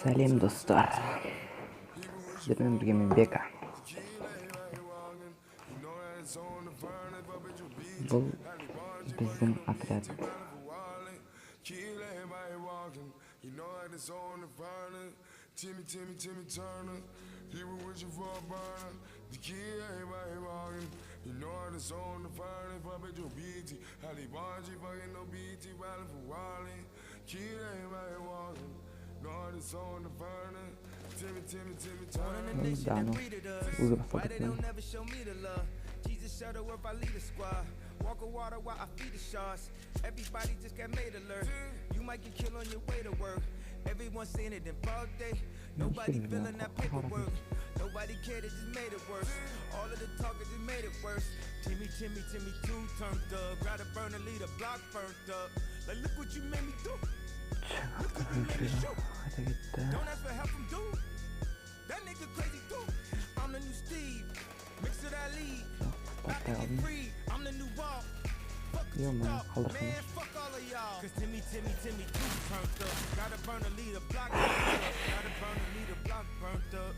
Сәлем достар, сіздермен бірге мен Бека. Бұл біздің отряд. Dano, usa bastante também. Jesus Shuttleworth, I lead a squad. Walk on water while I feed the sharks. Everybody just got made alert. You might get killed on your way to work. Everyone saying it in broad day. Nobody feeling that paperwork. Nobody cared, it just made it worse. All of the talkers just made it worse. Timmy, two turned up. Gotta burn a lead, a block burnt up. Like, look what you made me do. Look what you made me shoot. Don't ask for help from dude. That nigga crazy too. I'm the new Steve. Mix of that lead. About to get free. I'm the new ball. Fuck you talk. Man, fuck all of y'all. Cause Timmy, too turned up. Gotta burn a lead, a block burnt up. Gotta burn a lead, a block burnt up.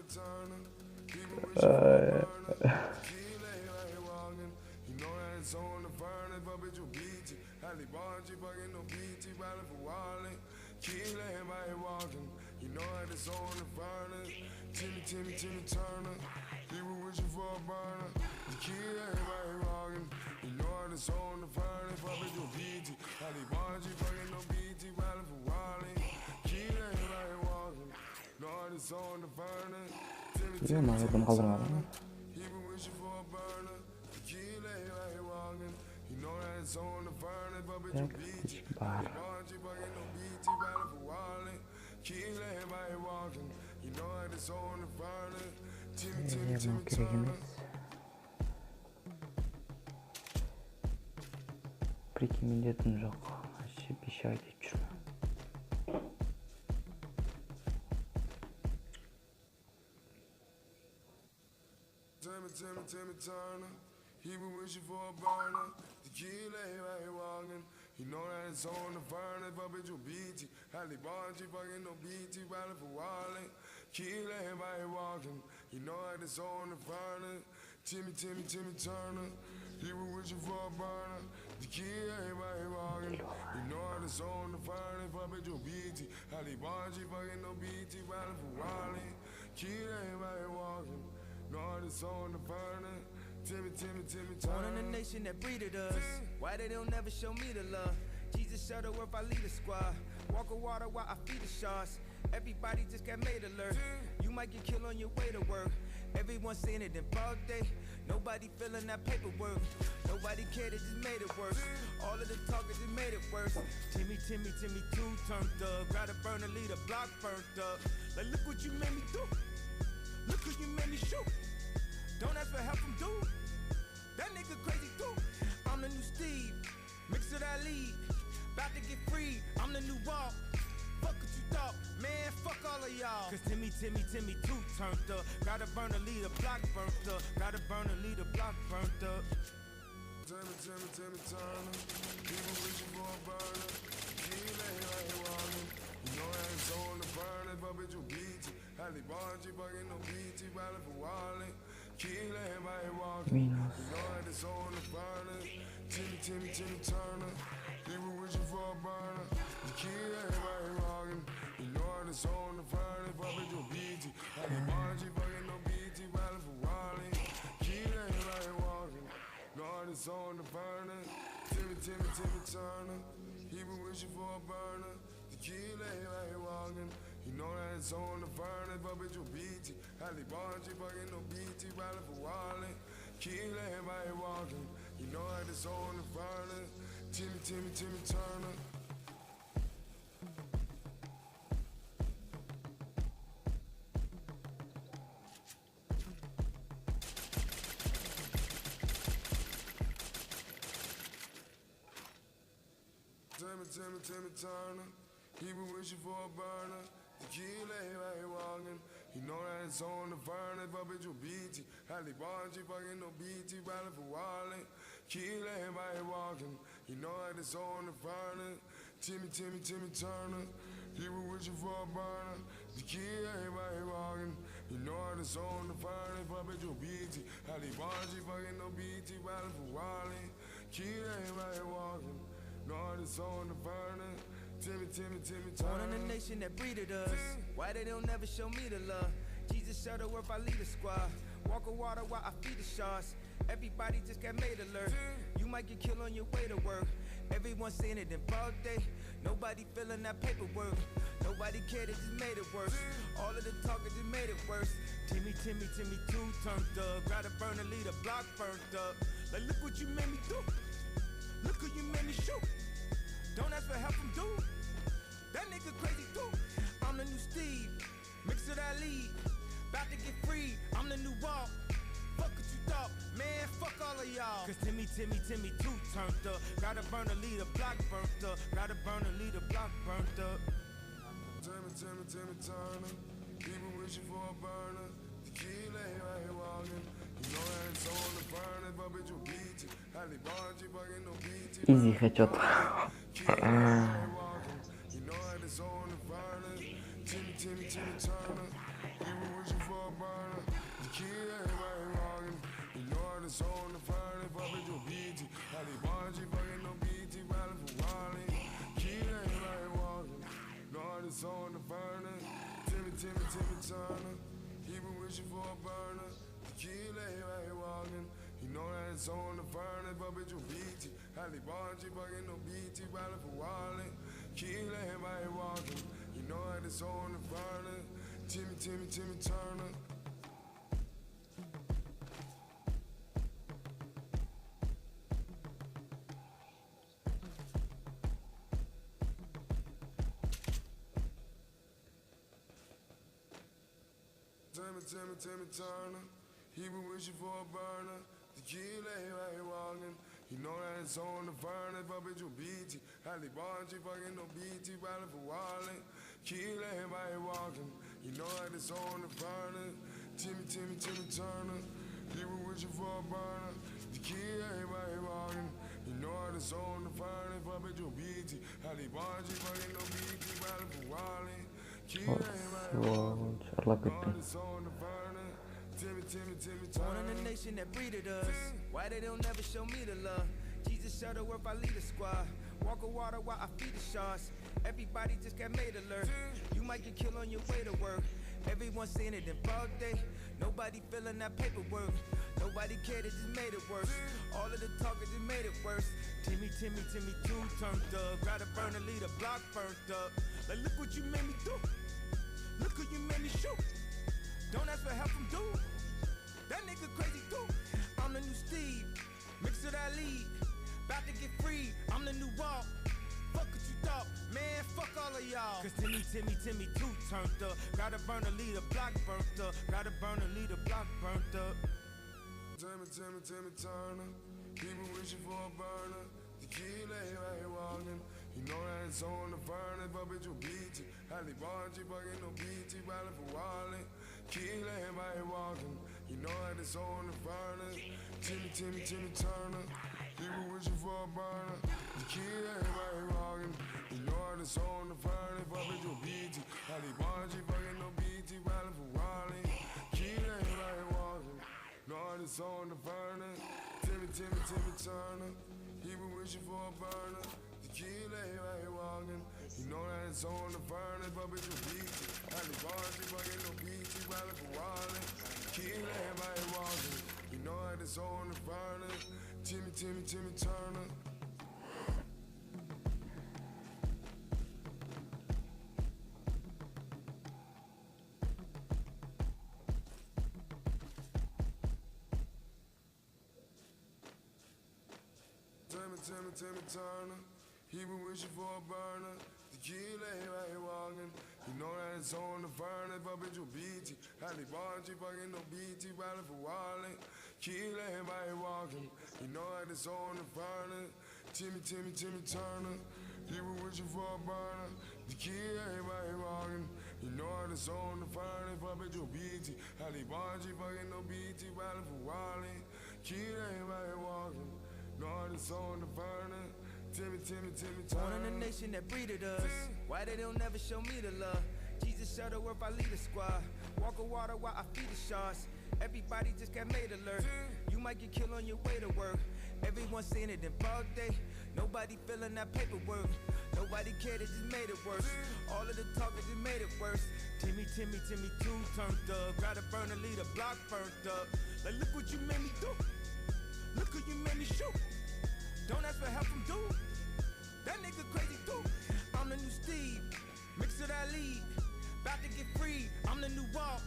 Turner. People wish you were you know that it's on the furnace, but bitch, you beat it. Halle Bargy, fucking no BT, riding for Wally. Kill everybody walking. You know that it's on the furnace. Timmy Turner. People wishing for a burner. Kill everybody walking. You know that it's on the furnace, but bitch, you beat it. Halle Bargy, fucking no BT, riding for Wally. Kill everybody walking. Know that it's on the furnace. Timmy Turner. People wishing for a burner. Kill everybody walking. You know that it's on the furnace, but bitch, you beat it. Halle Bargy, fucking no BT, riding for Wally. Kill everybody walking. You know that it's on the furnace. Timmy Turner. Прикинь, міндетім жоқ. Вообще бешай деп жүрмін. Timmy Turner. He been wishing for a burner. The kill everybody walking. You know that it's on the furnace, but bitch, you beat it. Halle Bargy, fucking no BT, riding for Wally. Kill everybody walking. You know that it's on the furnace. Timmy Turner. He been wishing for a burner. The kill everybody walking. You know that it's on the furnace, but bitch, you beat it. Halle Bargy, fucking no BT, riding for Wally. Kill everybody walking. Know that it's on the furnace. Timmy Turner. Born in a nation that breeded us. Why they don't never show me the love? Jesus Shuttleworth, I lead a squad. Walk on water while I feed the sharks. Everybody just got made alert. You might get killed on your way to work. Everyone saying it in broad day. Nobody feeling that paperwork. Nobody cared, it just made it worse. All of the talkers just made it worse. Timmy, too turned up. Gotta burn a lead, a block burnt up. Like, look what you made me do. Look what you made me shoot. Don't ask for help from dude. That nigga crazy too. I'm the new Steve. Mix of that lead. About to get free. I'm the new ball. Fuck what you thought. Man, fuck all of y'all. Cause Timmy too turned up. Gotta burn a lead, a block burnt up. Gotta burn a lead, a block burnt up. Timmy Turner. People wishing for a burner. Kill everybody walking. You know that it's on the furnace, but bitch, you beat it. Halle Bargy, fucking no BT, riding for Wally. Kill everybody walking. You know that it's on the furnace. Timmy Turner. People wishing for a burner. Kill everybody walking. You know that it's on the furnace, but bitch, you beat it. Halle Bargy, fucking no BT, riding for Wally. Kill everybody walking. Know that it's on the furnace. Timmy Turner. People wishing for a burner. Kill everybody walking. You know that it's on the furnace, but bitch, you beat it. Halle Bargy, fucking no BT, riding for Wally. Kill everybody walking. You know that it's on the furnace. Timmy Turner. Timmy Turner. He been wishing for a burner. The kill everybody walking. You know that it's on the furnace, but bitch, you beat it. Halle Bargy, fucking no BT, riding for Wally. Kill everybody walking. You know that it's on the furnace. Timmy Turner. He was wishing for a burner to kill everybody walking. You know how it's on the fire, if I bet you BT. Ali Bonji fucking no BT, riding for Wally. Kill everybody walking. Know how it's on the burner. Timmy, Born in a nation that breeded us. Why they don't never show me the love? Jesus Shuttleworth, I lead a squad. Walk on water while I feed the sharks. Everybody just got made alert. You might get killed on your way to work. Everyone saying it in broad day. Nobody feeling that paperwork. Nobody cared, it just made it worse. All of the talking just made it worse. Timmy, too turned up. Gotta burn and leave the block burnt up. Like, look what you made me do. Look who you made me shoot. Don't ask for help from dude. That nigga crazy too. I'm the new Steve. Mix of that lead. About to get free. I'm the new Walt. Fuck what you thought. Man, fuck all of y'all. Cause Timmy too turned up. Gotta burn and leave the block burnt up. Gotta burn and leave the block burnt up. Timmy Turner. People wishing for a burner. The key lay right walking. You know that it's on the burner, but bitch you beat it. Ali Bonji fucking no BT. Easy headshot. You know that it's on the burner. Timmy Turner. People wishing for a burner. The key lay right walking. You know that it's on the burner, but bitch you beat it. Ali Bonji fucking no BT, riding for Wally. Key lay right walking. Know that it's on the burner. Timmy Turner. People wishing for a burner. The key lay right walking. You know that it's on the burner, but bitch you beat it. Ali Bonji fucking no BT, riding for Wally. Key lay right walking. You know that it's on the burner. Timmy Turner. Timmy Turner. He been wishing for a burner. The key lay right walking. You know that it's on the burner, but bitch you BT. Ali Bonji fucking no BT, riding for Wally. Key lay right walking. You know that it's on the burner. Timmy Turner. He been wishing for a burner. The key lay right walking. You know that it's on the burner, but bitch you BT. Ali Bonji fucking no BT, riding for Wally. Key lay right walking. Inşallah bitti. Born in a nation that breeded us. Why they don't never show me the love? Jesus Shuttleworth, I lead a squad. Walk on water while I feed the sharks. Everybody just got made alert. You might get killed on your way to work. Everyone saying it in broad day. Nobody feeling that paperwork. Nobody cared, it just made it worse. All of the talking just made it worse. Timmy too turned up. Gotta burn and leave the block burnt up. Like, look what you made me do. Look who you made me shoot. Don't ask for help from dude. That nigga crazy too. I'm the new Steve. Mix of that lead. About to get free. I'm the new Walt. Fuck what you thought. Man, fuck all of y'all. Cause Timmy too turned up. Gotta burn and leave the block burnt up. Gotta burn and leave the block burnt up. Timmy Turner. People wishing for a burner. The key lay right walking. You know that it's on the burner, but bitch you beat it. Ali Bonji fucking no BT, riding for Wally. Key lay right walking. You know that it's on the burner. Timmy Turner. People wishing for a burner. The key lay right walking. You know that it's on the burner, but bitch you beat it. Ali Bonji fucking no BT, riding for Wally. Key lay right walking. Know that it's on the burner. Timmy Turner. People wishing for a burner. The key lay right walking. You know that it's on the burner, but bitch you beat it. Ali Bonji fucking no BT, riding for Wally. Key lay right walking. You know that it's on the burner. Timmy Turner. Timmy Turner. He been wishing for a burner. The key lay right walking. You know that it's on the burner, but bitch you BT. Ali Bonji fucking no BT, riding for Wally. Key lay right walking. You know that it's on the burner. Timmy Turner. He been wishing for a burner. The key lay right walking. You know that it's on the burner, but bitch you BT. Ali Bonji fucking no BT, riding for Wally. Key lay right walking. Know that it's on the burner. Born in a nation that breeded us. Why they don't never show me the love? Jesus Shuttleworth, I lead a squad. Walk on water while I feed the sharks. Everybody just got made alert. You might get killed on your way to work. Everyone saying it in broad day. Nobody filling that paperwork. Nobody cared, it just made it worse. All of the talkers just made it worse. Timmy, too turned up. Gotta burn a lead, a block burnt up. Like, look what you made me do. Look who you made me shoot. Don't ask for help from dude. That nigga crazy too. I'm the new Steve. Mix of that lead. About to get free. I'm the new Walt.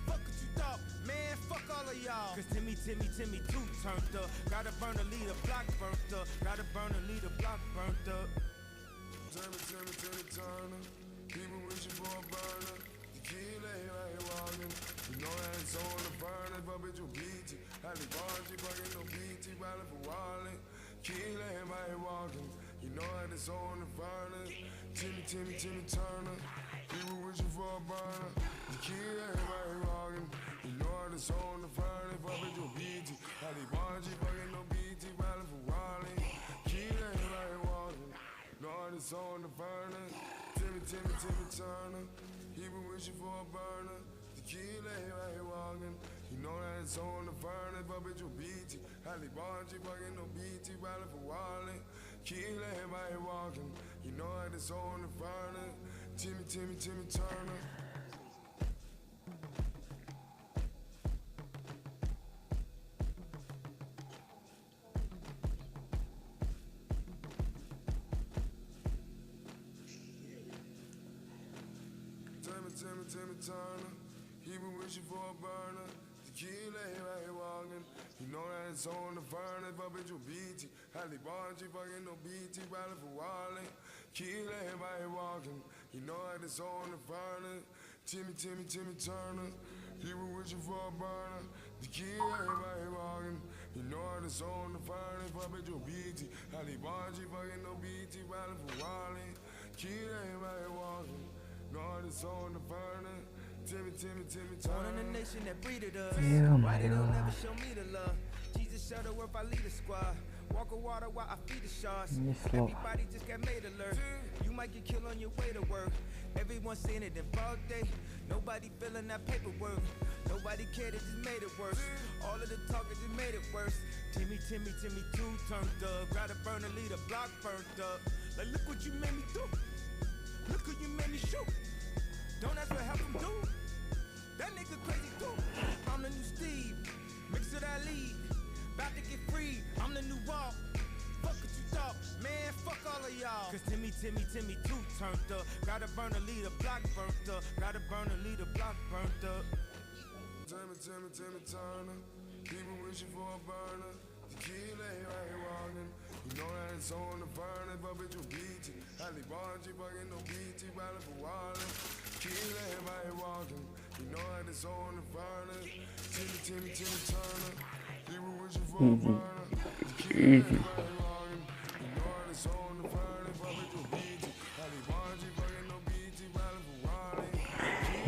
Fuck what you thought. Man, fuck all of y'all. Cause Timmy too turned up. Gotta burn a lead, a block burnt up. Gotta burn a lead, a block burnt up. Timmy Turner. People wishing for a burner. The key lay right walking. You know that it's on the burner, but bitch you beat it. Halle Bargy fucking no BT, riding for Wally. Key lay right walking. You know that it's on the burner. Timmy Turner. People wishing for a burner. The key lay right walking. You know that it's on the burner, but bitch you beat it. Halle Bargy fucking no BT, riding for Wally. Key lay right walking. Lord, it's on the burner. Timmy Turner. He been wishing for a burner. The key lay right walking. You know that it's on the burner, but bitch you beat it. Halle Bargy fucking no BT, riding for Wally. Key lay right walking. You know that it's on the burner. Timmy Turner. Timmy Turner, he been wishing for a burner. The key lay right walking. You know that it's on the burner, but bitch you beat it. Halle Bargy fucking no BT, riding for Wally. Key lay right walking. You know that it's on the burner. Timmy Turner, he been wishing for a burner. The key lay right walking. You know that it's on the burner, but bitch you beat it. Halle Bargy fucking no BT, riding for Wally. Key lay right walking. Lord, it's on the burner. Timmy Born in a nation that breeded us. Yeah, Why they don't my never show me the love? Jesus Shuttleworth, I lead a squad. Walk on water while I feed the sharks. Yes, Lord. Everybody just got made alert. You might get killed on your way to work. Everyone saying it in broad day. Nobody filling that paperwork. Nobody cared, it just made it worse. All of the talkers just made it worse. Timmy too turned up. Gotta burn a lead, a block burnt up. Like, look what you made me do. Look who you made me shoot. Don't ask for help from dude. That nigga crazy too. I'm the new Steve. Mix of that lead. About to get free. I'm the new Walt. Fuck what you thought. Man, fuck all of y'all. Cause Timmy too turned up. Gotta burn a lead, a block burnt up. Gotta burn a lead, a block burnt up. Timmy Turner. People wishing for a burner. The key lay right walking. You know that it's on the burner, but bitch you beat it. Halle Bargy fucking no BT, riding for Wally. Key lay right walking. You know that it's on the burner. Timmy Turner. People wishing for a burner. The key lay right walking. You know that it's on the burner, but bitch you beat it. Halle Bargy fucking no BT, riding for Wally.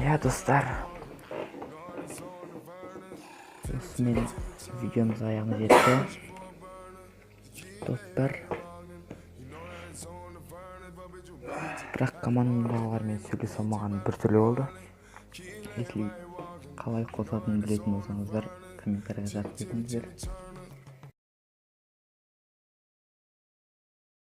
Ya dostlar, Lord, it's on the burner. осымен видеомыз аяғына жетті. Достар, бірақ командалармен сөйлесе алмаған біртүрлі болды. Если қалай қосатынын білетін болсаңыздар, комментарийға жазып кетіңіздер.